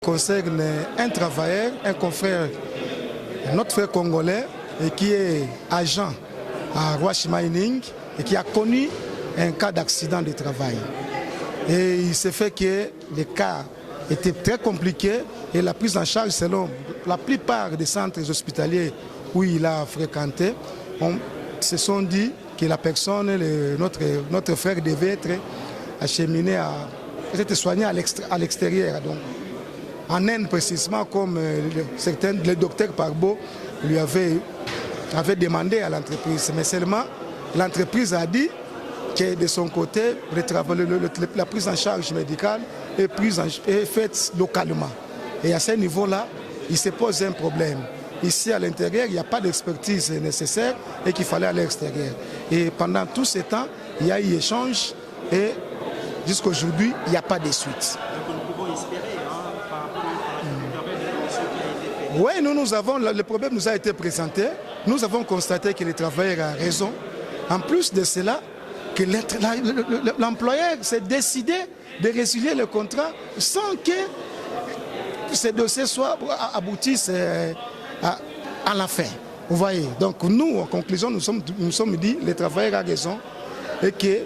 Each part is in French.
concerne un travailleur, un confrère, notre frère congolais, et qui est agent à Rwash Mining et qui a connu un cas d'accident de travail. Et il s'est fait que les cas étaient très compliqués et la prise en charge, selon la plupart des centres hospitaliers où il a fréquenté, se sont dit que la personne, notre frère devait être acheminé être soigné à l'extérieur. Donc, en Inde précisément, comme le docteur Parbo lui avait demandé à l'entreprise. Mais seulement, l'entreprise a dit que de son côté, la prise en charge médicale est faite localement. Et à ce niveau-là, il se pose un problème. Ici, à l'intérieur, il n'y a pas d'expertise nécessaire et qu'il fallait à l'extérieur. Et pendant tout ce temps, il y a eu échange et jusqu'à aujourd'hui, il n'y a pas de suite. Donc nous pouvons espérer par rapport à ce qui a été fait. Oui, nous avons, le problème nous a été présenté. Nous avons constaté que le travailleur a raison. En plus de cela, que l'employeur s'est décidé de résilier le contrat sans que ce dossier aboutisse à la fin. Vous voyez. Donc nous, en conclusion, nous sommes dit que le travailleur a raison et que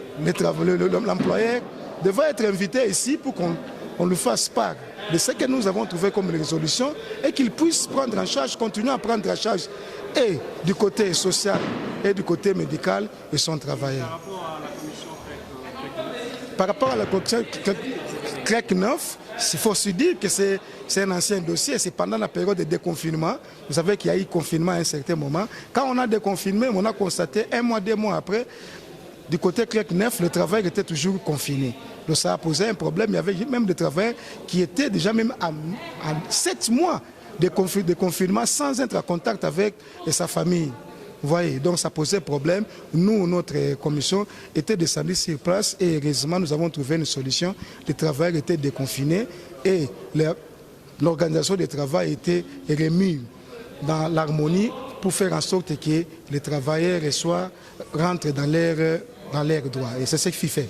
l'employeur devrait être invité ici pour qu'on lui fasse part de ce que nous avons trouvé comme résolution et qu'il puisse prendre en charge, continuer à prendre en charge et du côté social et du côté médical et son travailleur. Par rapport à la commission CREC 9, il faut se dire que c'est un ancien dossier, c'est pendant la période de déconfinement. Vous savez qu'il y a eu confinement à un certain moment. Quand on a déconfiné, on a constaté 1 mois, 2 mois après, du côté CREC 9, le travail était toujours confiné. Donc ça a posé un problème. Il y avait même des travailleurs qui étaient déjà même à 7 mois de confinement sans être en contact avec sa famille. Vous voyez, donc ça posait problème. Nous, notre commission était descendue sur place et heureusement, nous avons trouvé une solution. Les travailleurs étaient déconfinés et l'organisation du travail était remise dans l'harmonie pour faire en sorte que les travailleurs rentrent dans l'air droit. Et c'est ce qu'il fait.